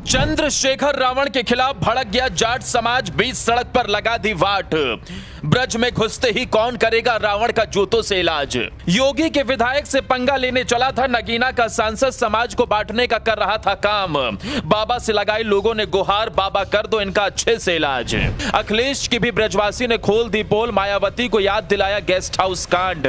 चंद्रशेखर रावण के खिलाफ भड़क गया जाट समाज, बीच सड़क पर लगा दी वाट। ब्रज में घुसते ही कौन करेगा रावण का जूतों से इलाज। योगी के विधायक से पंगा लेने चला था नगीना का सांसद, समाज को बांटने का कर रहा था काम। बाबा से लगाई लोगों ने गुहार, बाबा कर दो इनका अच्छे से इलाज। अखिलेश की भी ब्रजवासी ने खोल दी पोल, मायावती को याद दिलाया गेस्ट हाउस कांड।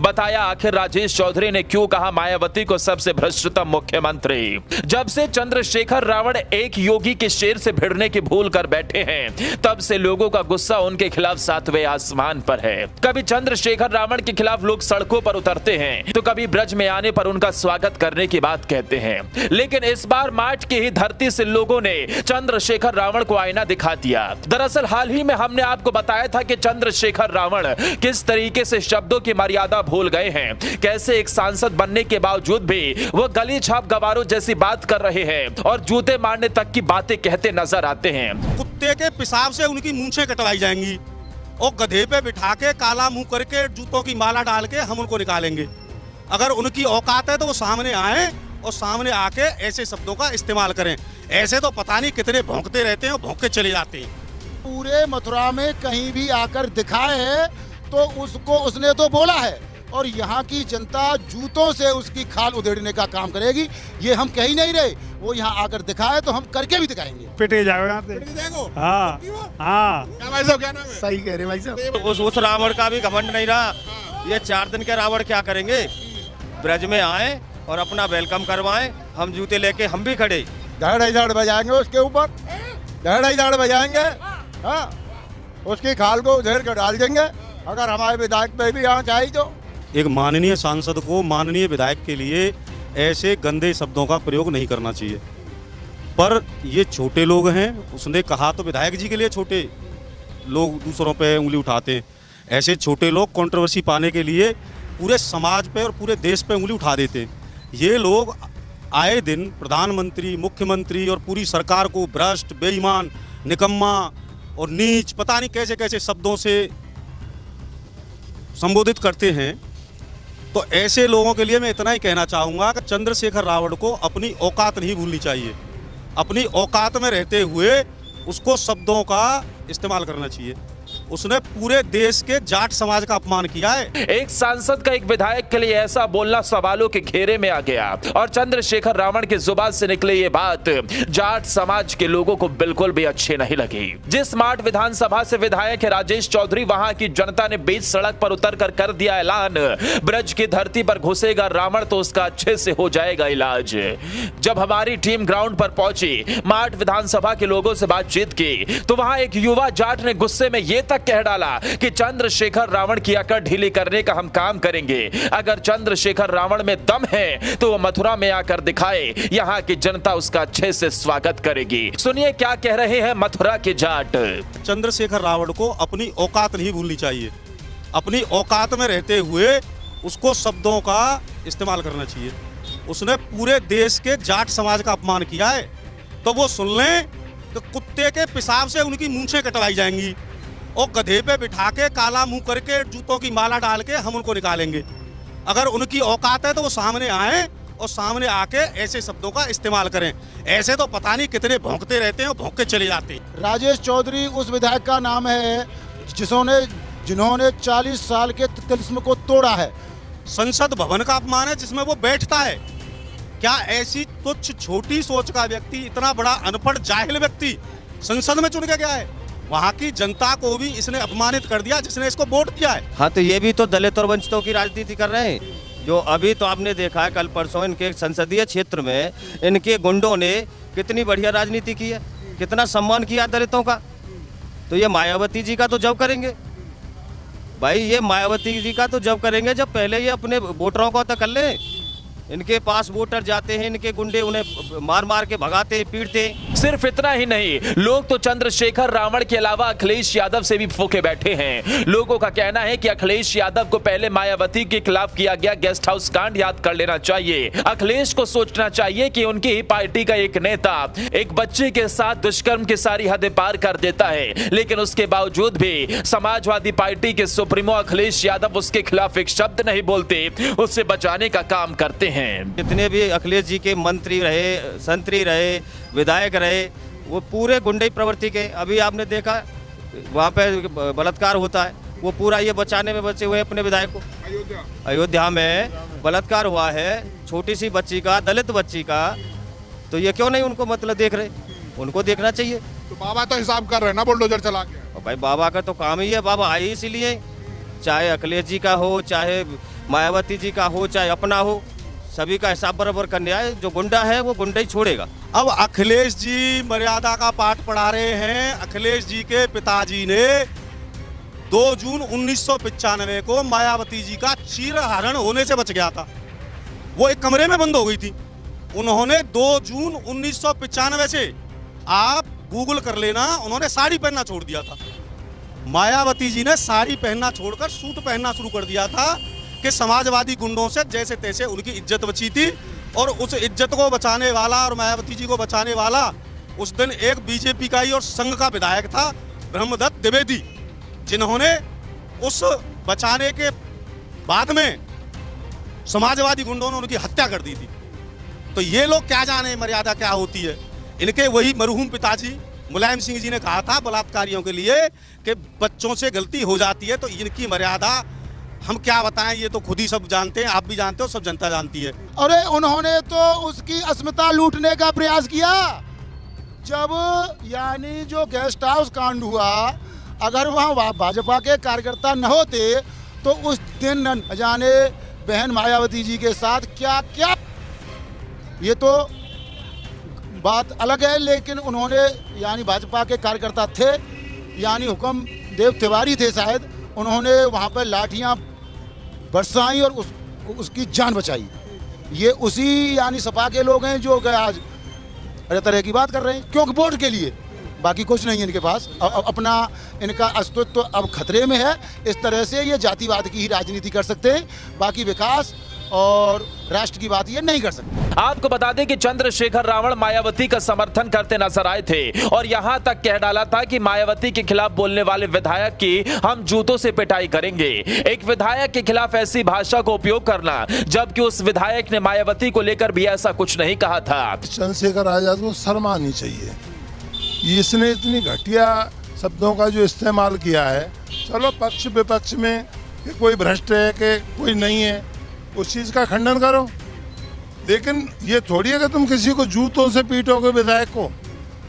बताया आखिर राजेश चौधरी ने क्यों कहा मायावती को सबसे भ्रष्टतम मुख्यमंत्री। जब से चंद्रशेखर रावण एक योगी के शेर से भिड़ने की भूल कर बैठे हैं, तब से लोगों का गुस्सा उनके खिलाफ सातवें आसमान पर है। कभी चंद्रशेखर रावण के खिलाफ लोग सड़कों पर उतरते हैं, तो कभी ब्रज में आने पर उनका स्वागत करने की बात कहते हैं। लेकिन इस बार माट की ही धरती से लोगों ने चंद्रशेखर रावण को आईना दिखा दिया। दरअसल हाल ही में हमने आपको बताया था कि चंद्रशेखर रावण किस तरीके से शब्दों की मर्यादा भूल गए हैं, कैसे एक सांसद बनने के बावजूद भी वो गली छाप गवारों जैसी बात कर रहे हैं और जूते मारने तक की बातें कहते नजर आते हैं। कुत्ते के पेशाब से उनकी मूंछें कटवाई जाएंगी और गधे पे बिठा के काला मुंह करके जूतों की माला डाल के हम उनको निकालेंगे। अगर उनकी औकात है तो वो सामने आए और सामने आके ऐसे शब्दों का इस्तेमाल करें। ऐसे तो पता नहीं कितने भौंकते रहते हैं और भौंक के चले जाते हैं। पूरे मथुरा में कहीं भी आकर दिखाए है तो उसको उसने तो बोला है और यहाँ की जनता जूतों से उसकी खाल उधेड़ने का काम करेगी। ये हम कह ही नहीं रहे, वो यहाँ आकर दिखाए तो हम करके भी दिखाएंगे। पिटे जाओ यहाँ से। हाँ हाँ, क्या भाई साहब, क्या नाम है? सही कह रहे भाई साहब। उस रावण का भी घमंड नहीं रहा। ये 4 दिन के रावण क्या करेंगे? ब्रज में आए और अपना वेलकम करवाएं, हम जूते लेके हम भी खड़े। धड़ बजाएंगे उसके ऊपर, धड़ बजाएंगे। हाँ, उसकी खाल को उधेड़ कर डाल देंगे अगर हमारे विधायक पे भी यहाँ चाहिए तो। एक माननीय सांसद को माननीय विधायक के लिए ऐसे गंदे शब्दों का प्रयोग नहीं करना चाहिए। पर ये छोटे लोग हैं, उसने कहा तो विधायक जी के लिए छोटे लोग दूसरों पे उंगली उठाते हैं। ऐसे छोटे लोग कंट्रोवर्सी पाने के लिए पूरे समाज पे और पूरे देश पे उंगली उठा देते हैं। ये लोग आए दिन प्रधानमंत्री, मुख्यमंत्री और पूरी सरकार को भ्रष्ट, बेईमान, निकम्मा और नीच, पता नहीं कैसे कैसे शब्दों से संबोधित करते हैं। तो ऐसे लोगों के लिए मैं इतना ही कहना चाहूँगा कि चंद्रशेखर रावण को अपनी औकात नहीं भूलनी चाहिए। अपनी औकात में रहते हुए उसको शब्दों का इस्तेमाल करना चाहिए। उसने पूरे देश के जाट समाज का अपमान किया है। एक सांसद का एक विधायक के लिए ऐसा बोलना सवालों के घेरे में आ गया और चंद्रशेखर रावण की जुबान से निकली ये बात जाट समाज के लोगों को बिल्कुल भी अच्छी नहीं लगी। जिस माट विधानसभा से विधायक है राजेश चौधरी, वहां की जनता ने बीच सड़क पर उतर कर दिया ऐलान, ब्रज की धरती पर घुसेगा रावण तो उसका अच्छे से हो जाएगा इलाज। जब हमारी टीम ग्राउंड पर पहुंची, माट विधानसभा के लोगों से बातचीत की, तो वहां एक युवा जाट ने गुस्से में ये तक कह डाला कि चंद्रशेखर रावण की अकड़ ढीली करने का हम काम करेंगे। अगर चंद्रशेखर रावण में दम है तो वो मथुरा में आकर दिखाए, यहाँ की जनता उसका अच्छे से स्वागत करेगी। सुनिए क्या कह रहे हैं मथुरा के जाट। चंद्रशेखर रावण को अपनी औकात नहीं भूलनी चाहिए। अपनी औकात में रहते हुए उसको शब्दों का इस्तेमाल करना चाहिए। उसने पूरे देश के जाट समाज का अपमान किया है, तो वो सुन लें तो कुत्ते के पेशाब से उनकी मूंछें कटवाई जाएंगी और गधे पे बिठा के काला मुंह करके जूतों की माला डाल के हम उनको निकालेंगे। अगर उनकी औकात है तो वो सामने आए और सामने आके ऐसे शब्दों का इस्तेमाल करें। ऐसे तो पता नहीं कितने भौंकते रहते हैं और भौंक के चले जाते हैं। राजेश चौधरी उस विधायक का नाम है जिन्होंने 40 साल के तिलिस्म को तोड़ा है। संसद भवन का अपमान है जिसमें वो बैठता है। क्या ऐसी तुच्छ छोटी सोच का व्यक्ति, इतना बड़ा अनपढ़ जाहिल व्यक्ति संसद में चुन के गया है? वहाँ की जनता को भी इसने अपमानित कर दिया जिसने इसको वोट दिया है। हाँ, तो ये भी तो दलित और वंचितों की राजनीति कर रहे हैं। जो अभी तो आपने देखा है, कल परसों इनके संसदीय क्षेत्र में इनके गुंडों ने कितनी बढ़िया राजनीति की है, कितना सम्मान किया दलितों का। तो ये मायावती जी का तो जब करेंगे भाई, ये मायावती जी का तो जब करेंगे जब पहले ये अपने वोटरों को तो कर ले। इनके पास वोटर जाते हैं, इनके गुंडे उन्हें मार मार के भगाते, पीटते। सिर्फ इतना ही नहीं, लोग तो चंद्रशेखर रावण के अलावा अखिलेश यादव से भी फूके बैठे हैं। लोगों का कहना है कि अखिलेश यादव को पहले मायावती के खिलाफ किया गया गेस्ट हाउस कांड याद कर लेना चाहिए। अखिलेश को सोचना चाहिए कि उनकी ही पार्टी का एक नेता एक बच्चे के साथ दुष्कर्म की सारी हदें पार कर देता है, लेकिन उसके बावजूद भी समाजवादी पार्टी के सुप्रीमो अखिलेश यादव उसके खिलाफ एक शब्द नहीं बोलते, उससे बचाने का काम करते हैं। जितने भी अखिलेश जी के मंत्री रहे, संतरी रहे, विधायक रहे, वो पूरे गुंडई प्रवृत्ति के। अभी आपने देखा वहाँ पे बलात्कार होता है, वो पूरा ये बचाने में बचे हुए हैं अपने विधायक को। अयोध्या में बलात्कार हुआ है छोटी सी बच्ची का, दलित बच्ची का, तो ये क्यों नहीं उनको मतलब देख रहे? उनको देखना चाहिए। तो बाबा तो हिसाब कर रहे हैं ना बुलडोजर चला के। और भाई बाबा का तो काम ही है, बाबा आए इसीलिए, चाहे अखिलेश जी का हो, चाहे मायावती जी का हो, चाहे अपना हो, सभी का हिसाब बराबर करने आए। जो गुंडा है वो गुंडा ही छोड़ेगा। अब अखिलेश जी मर्यादा का पाठ पढ़ा रहे हैं। अखिलेश जी के पिताजी ने 2 जून 1995 को मायावती जी का चीरहरण होने से बच गया था। वो एक कमरे में बंद हो गई थी। उन्होंने 2 जून 1995 से, आप गूगल कर लेना, उन्होंने साड़ी पहनना छोड़ दिया था। मायावती जी ने साड़ी पहनना छोड़कर सूट पहनना शुरू कर दिया था कि समाजवादी गुंडों से जैसे तैसे उनकी इज्जत बची थी। और उस इज्जत को बचाने वाला और मायावती जी को बचाने वाला उस दिन एक बीजेपी का ही और संघ का विधायक था, ब्रह्मदत्त द्विवेदी, जिन्होंने उस बचाने के बाद में समाजवादी गुंडों ने उनकी हत्या कर दी थी। तो ये लोग क्या जाने मर्यादा क्या होती है। इनके वही मरहूम पिताजी मुलायम सिंह जी ने कहा था बलात्कारियों के लिए कि बच्चों से गलती हो जाती है, तो इनकी मर्यादा हम क्या बताएं, ये तो खुद ही सब जानते हैं, आप भी जानते हो, सब जनता जानती है। अरे उन्होंने तो उसकी अस्मिता लूटने का प्रयास किया। जब यानी जो गेस्ट हाउस कांड हुआ, अगर वहाँ भाजपा के कार्यकर्ता न होते तो उस दिन न जाने बहन मायावती जी के साथ क्या क्या, ये तो बात अलग है। लेकिन उन्होंने यानी भाजपा के कार्यकर्ता थे, यानी हुक्म देव तिवारी थे शायद, उन्होंने वहाँ पर लाठियाँ बरसाई और उसकी जान बचाई। ये उसी यानी सपा के लोग हैं जो आज अरे तरह की बात कर रहे हैं, क्योंकि वोट के लिए, बाकी कुछ नहीं है इनके पास। अपना इनका अस्तित्व तो अब खतरे में है। इस तरह से ये जातिवाद की ही राजनीति कर सकते हैं, बाकी विकास और राष्ट्र की बात ये नहीं कर सकते। आपको बता दें कि चंद्रशेखर रावण मायावती का समर्थन करते नजर आए थे और यहां तक कह डाला था कि मायावती के खिलाफ बोलने वाले विधायक की हम जूतों से पिटाई करेंगे। एक विधायक के खिलाफ ऐसी भाषा को उपयोग करना, जबकि उस विधायक ने मायावती को लेकर भी ऐसा कुछ नहीं कहा था। चंद्रशेखर आजाद को शर्म आनी चाहिए। इसने इतनी घटिया शब्दों का जो इस्तेमाल किया है, चलो पक्ष विपक्ष में कि कोई भ्रष्ट है कि कोई नहीं है, उस चीज का खंडन करो, लेकिन ये थोड़ी है कि तुम किसी को जूतों से पीटोगे विधायक को।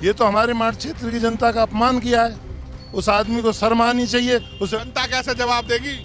ये तो हमारे माठ क्षेत्र की जनता का अपमान किया है। उस आदमी को शर्म आनी चाहिए। उस जनता कैसे जवाब देगी?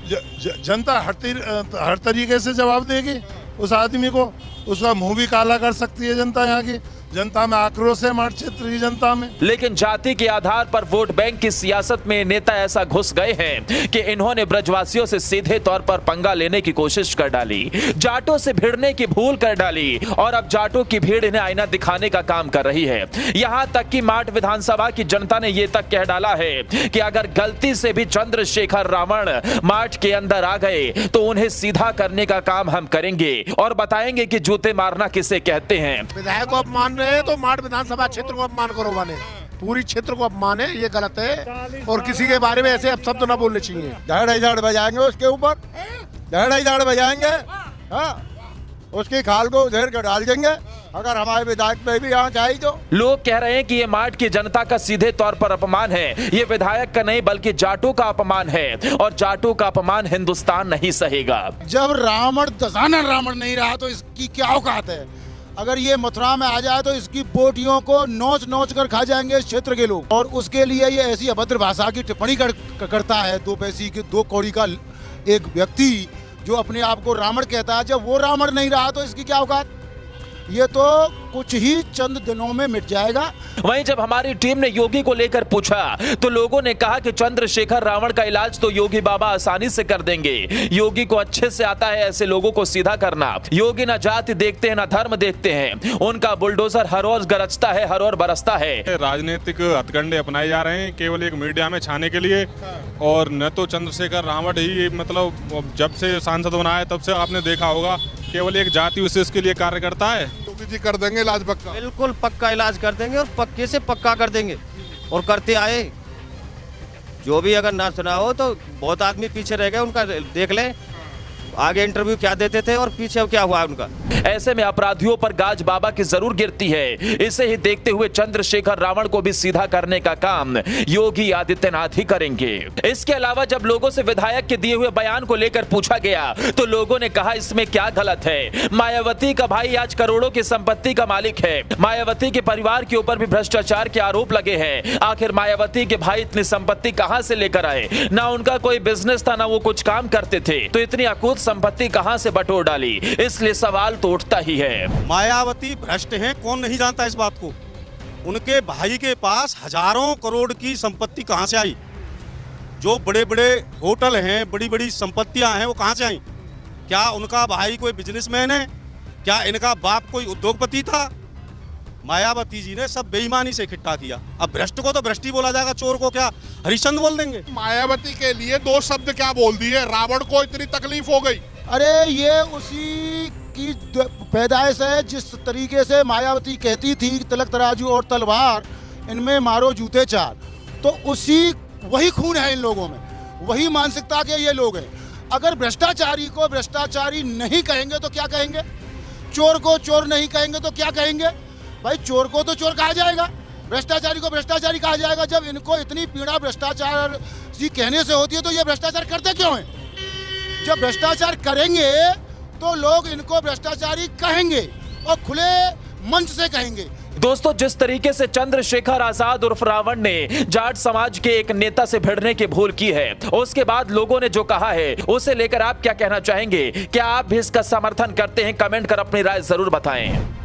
जनता हर तरीके से जवाब देगी उस आदमी को। उसका मुंह भी काला कर सकती है जनता। यहाँ की जनता में आक्रोश है, माठ क्षेत्र की जनता में। लेकिन जाति के आधार पर वोट बैंक की सियासत में नेता ऐसा घुस गए हैं कि इन्होंने ब्रजवासियों से सीधे तौर पर पंगा लेने की कोशिश कर डाली, जाटों से भिड़ने की भूल कर डाली और अब जाटों की भीड़ इन्हें आईना दिखाने का काम कर रही है। यहां तक कि माठ विधानसभा की जनता ने यह तक कह डाला है कि अगर गलती से भी चंद्रशेखर रावण माठ के अंदर आ गए तो उन्हें सीधा करने का काम हम करेंगे और बताएंगे कि जूते मारना किसे कहते हैं। विधायक को अपमान रहे तो माठ विधानसभा क्षेत्र को अपमान करो, माने पूरी क्षेत्र को अपमान है, ये गलत है। और किसी के बारे में ऐसे अपशब्द न बोलने चाहिए। झाड़ बजाएंगे उसके ऊपर, झाड़ बजाएंगे, हाँ, उसकी खाल को उधेड़ कर डाल देंगे अगर हमारे विधायक पे भी यहाँ चाहिए तो। लोग कह रहे हैं कि ये माठ की जनता का सीधे तौर पर अपमान है। ये विधायक का नहीं बल्कि जाटों का अपमान है और जाटों का अपमान हिंदुस्तान नहीं सहेगा। जब रावण दशानन रावण नहीं रहा तो इसकी क्या औकात है? अगर ये मथुरा में आ जाए तो इसकी बोटियों को नोच नोच कर खा जाएंगे इस क्षेत्र के लोग। और उसके लिए ये ऐसी अभद्र भाषा की टिप्पणी करता है, 2 पैसे की 2 कौड़ी का एक व्यक्ति जो अपने आप को रावण कहता है। जब वो रावण नहीं रहा तो इसकी क्या औकात? ये तो कुछ ही चंद दिनों में मिट जाएगा। वहीं जब हमारी टीम ने योगी को लेकर पूछा तो लोगों ने कहा कि चंद्रशेखर रावण का इलाज तो योगी बाबा आसानी से कर देंगे। योगी को अच्छे से आता है ऐसे लोगों को सीधा करना। योगी न जाति देखते हैं न धर्म देखते हैं, उनका बुलडोजर हर ओर गरजता है, हर ओर बरसता है। राजनीतिक हथकंडे अपनाए जा रहे हैं केवल एक मीडिया में छाने के लिए। और न तो चंद्रशेखर रावण ही मतलब जब से सांसद बना है तब से आपने देखा होगा केवल एक जाति विशेष के लिए कार्य करता है। जी कर देंगे इलाज पक्का, बिल्कुल पक्का इलाज कर देंगे और पक्के से पक्का कर देंगे और करते आए। जो भी अगर ना सुना हो तो बहुत आदमी पीछे रह गए, उनका देख लें। आगे इंटरव्यू क्या देते थे और पीछे अब क्या हुआ उनका। ऐसे में अपराधियों पर गाज बाबा की जरूर गिरती है। इसे ही देखते हुए चंद्रशेखर रावण को भी सीधा करने का काम योगी आदित्यनाथ ही करेंगे। इसके अलावा जब लोगों से विधायक के दिए हुए बयान को लेकर पूछा गया तो लोगों ने कहा इसमें क्या गलत है। मायावती का भाई आज करोड़ों की संपत्ति का मालिक है। मायावती के परिवार के ऊपर भी भ्रष्टाचार के आरोप लगे हैं। आखिर मायावती के भाई इतनी संपत्ति कहां से लेकर आए? ना उनका कोई बिजनेस था, ना वो कुछ काम करते थे, तो इतनी अकूत संपत्ति कहां से बटोर डाली? इसलिए सवाल तो उठता ही है। मायावती भ्रष्ट हैं, कौन नहीं जानता इस बात को। उनके भाई के पास हजारों करोड़ की संपत्ति कहां से आई? जो बड़े बड़े होटल हैं, बड़ी बड़ी संपत्तियां हैं, वो कहां से आई? क्या उनका भाई कोई बिजनेसमैन है? क्या इनका बाप कोई उद्योगपति था? मायावती जी ने सब बेईमानी से इकट्ठा किया। अब भ्रष्ट को तो भ्रष्ट ही बोला जाएगा, चोर को क्या हरिश्चंद्र बोल देंगे? मायावती के लिए 2 शब्द क्या बोल दिए, रावण को इतनी तकलीफ हो गई। अरे ये उसी की पैदाइश है। जिस तरीके से मायावती कहती थी तिलक तराजू और तलवार इनमें मारो जूते चार, तो वही खून है इन लोगों में, वही मानसिकता के ये लोग हैं। अगर भ्रष्टाचारी को भ्रष्टाचारी नहीं कहेंगे तो क्या कहेंगे? चोर को चोर नहीं कहेंगे तो क्या कहेंगे? भाई चोर को तो चोर कहा जाएगा, भ्रष्टाचारी को भ्रष्टाचारी कहा जाएगा। जब इनको इतनी पीड़ा भ्रष्टाचार जी कहने से होती है तो ये भ्रष्टाचार करते क्यों हैं? जब भ्रष्टाचार करेंगे तो लोग इनको भ्रष्टाचारी कहेंगे और खुले मंच से कहेंगे। दोस्तों, जिस तरीके से चंद्रशेखर आजाद उर्फ रावण ने जाट समाज के एक नेता से भिड़ने की भूल की है, उसके बाद लोगों ने जो कहा है उसे लेकर आप क्या कहना चाहेंगे? क्या आप भी इसका समर्थन करते हैं? कमेंट कर अपनी राय जरूर बताएं।